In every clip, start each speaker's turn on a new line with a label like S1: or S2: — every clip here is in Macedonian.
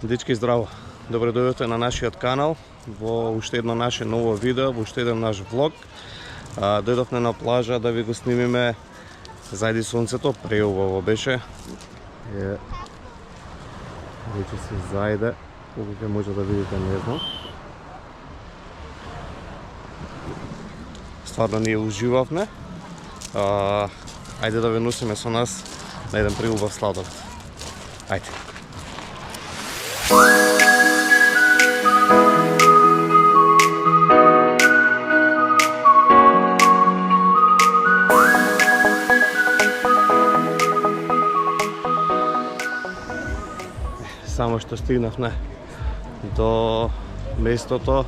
S1: Дечки, здраво! Добре дојдовте на нашиот канал во уште едно наше ново видео, во уште еден наш влог. Дојдовме на плажа да ви го снимиме. Зајди сонцето, преубаво беше. Вече се зајде, колку може да видите, не знам. Стварно ние уживавме. Ајде да ве носиме со нас на еден преубав сладолед. Ајде. Само што стигнавме до местото,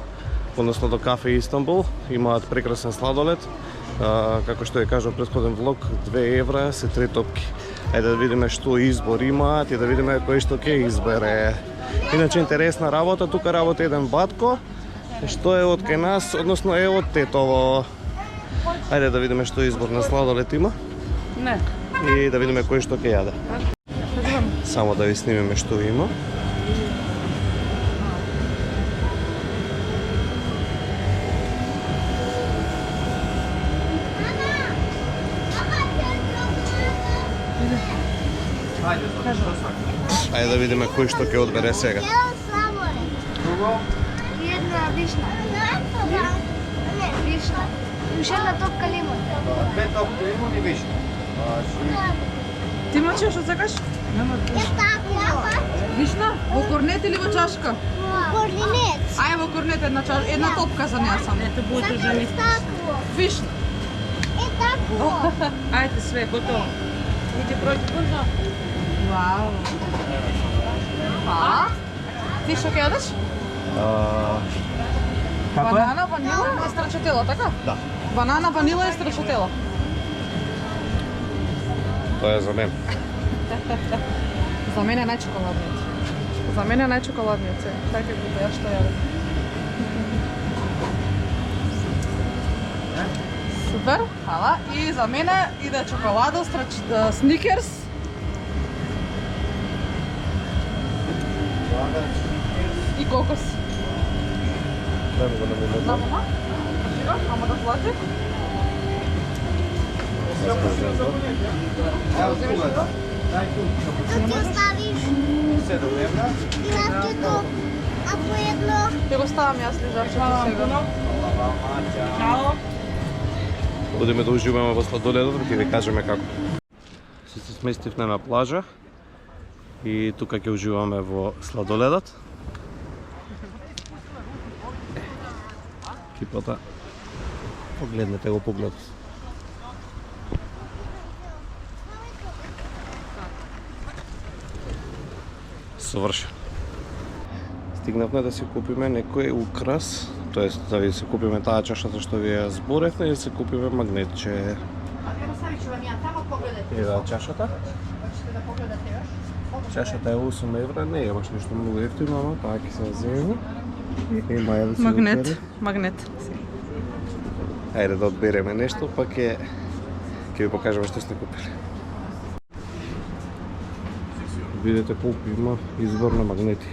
S1: односно до кафе Истанбул, имаат прекрасен сладолед. Како што ја кажа претходен влог, 2 евра се 3 топки. Ајде да видиме што избор имаат и да видиме кој што ќе избере. Иначе интересна работа, тука работи еден батко, што е од кај нас, односно е од Тетово. Ајде да видиме што избор на сладолед има.
S2: Не.
S1: И да видиме кој што ќе јаде. Само да ви снимиме што има. Ајде да видиме кој што ќе одбере сега.
S3: Една вишна. Не, вишна. Уште една топка лимон.
S1: 2 топки лимон и вишна.
S2: Ти мачеш што сакаш? Вишна? Во корнет или во чашка?
S3: Корнет.
S2: Ај во корнет една топка за неа само. Ето буде за них. Вишна.
S3: Е тако.
S2: Ајде све, готово. Иди пројди брзо. Вау. Па? Ти што ќе јадеш?
S1: Како е?
S2: Банана, ванила и страчатело, така?
S1: Да.
S2: Банана, ванила и страчатело.
S1: Тоа е за мен.
S2: За мене е најчоколадниот. За мене е најчоколадниот се. Чакај го ја што јадам. Супер, хала. И за мене иде чоколадо, сникерс. И кокос.
S1: Да го намерам.
S2: На мама? Ама да плати?
S3: Што ти оставиш?
S1: 7 евра.
S3: И ласкето. А по едно?
S2: Ќе го ставам јас лежачето сега.
S1: Одиме да уживаме во сладоледот, ќе ви кажеме како. Се сместивме на плажа и тука ќе уживаме во сладоледот. Кипата. Погледнете го погледот. Совршен. Стигнавме да си купиме некој украс, тоест да ви си купиме таа чашата што ви ја зборевме и да си купиме магнетче. Ева чашата. Чашата е 8 евра, не е баш нешто многу ефтино, ама таа ќе се земи. И Маја да си
S2: Магнет, магнет.
S1: Ајде да одбереме нешто, па ќе ви покажеме што сте купили. Видете колку има избор на магнети.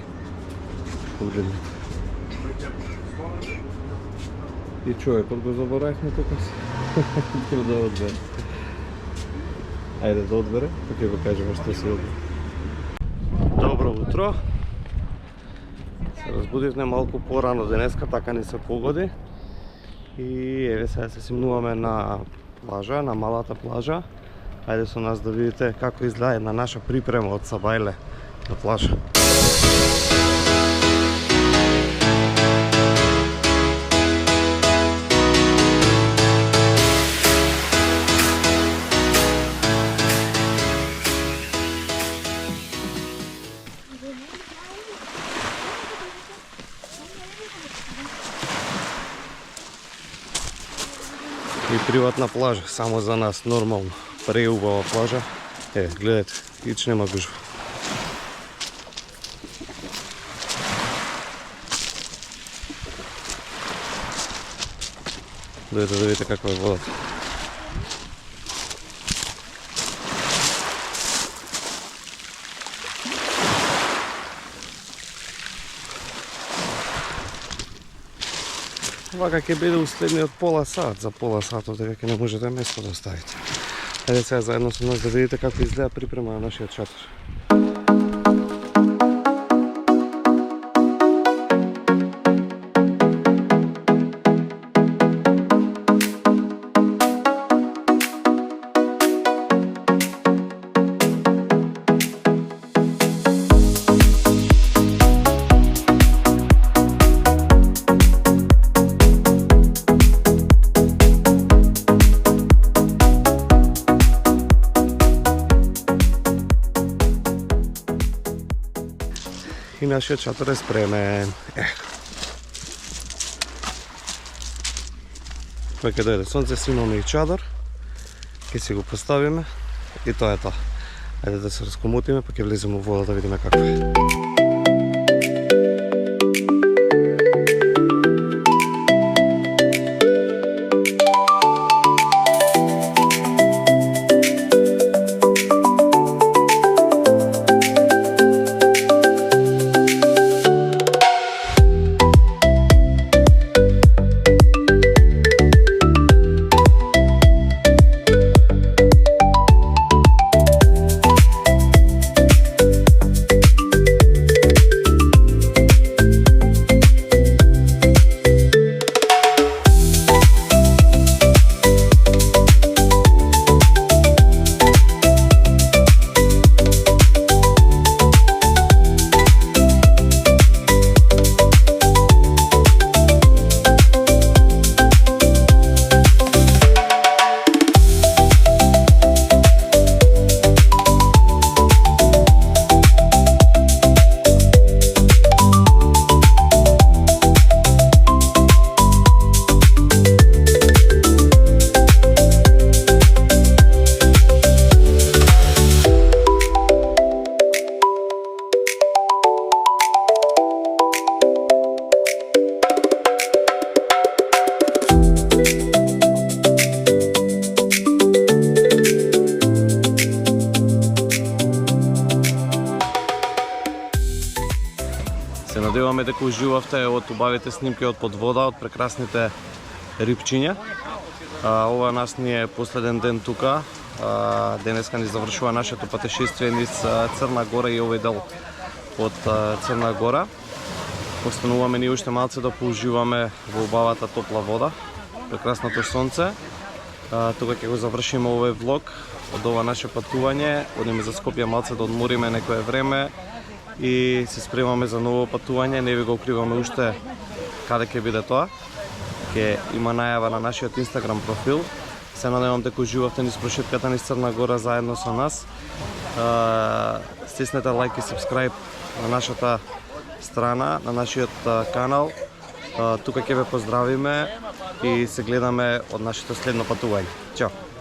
S1: Погледнете. И човекот го заборавме тука си. Треба да одбере. Ајде да одбере, па ќе ви кажеме што си одбере. Добро утро. Се разбудивме малку порано денеска, така не се погоди. И еве сега се симнуваме на плажа, на малата плажа. Ајде со нас да видите како изгледа една наша припрема од Сабајле на плажа. И приватна плажа, само за нас, нормално. Преубава плажа. Гледате, ич нема гужва. Дојдете да видите каква е водата. Вака ќе биде уследниот пола сат, за пола сат дека ќе не можете место да оставите. Ајде сега заедно со нас да видите како изгледа припрема на нашиот шатор. И нашиот шатор е спремен. Кога дојде сонце, синоме и чадор, ќе си го поставиме и тоа е тоа. Ајде да се раскомутиме, па ќе влеземе во вода да видиме како е. Се надеваме дека уживавте од убавите снимки од под вода, од прекрасните рибчиња. Ова нас ни е последен ден тука. Денеска ни завршува нашето патешествие низ Црна Гора и овој дел од Црна Гора. Остануваме ни уште малце да поуживаме во убавата топла вода, прекрасното сонце. Тука ќе го завршиме овој влог од ова наше патување. Одиме за Скопје малце да одмориме некое време и се спремаме за ново патување. Не ви го укриваме уште каде ќе биде тоа. Ќе има најава на нашиот Инстаграм профил. Се надевам дека уживавте низ прошетката низ Црна Гора заедно со нас. Стиснете лайк и сабскрайб на нашата страна, на нашиот канал. Тука ќе ве поздравиме и се гледаме од нашето следно патување. Чао!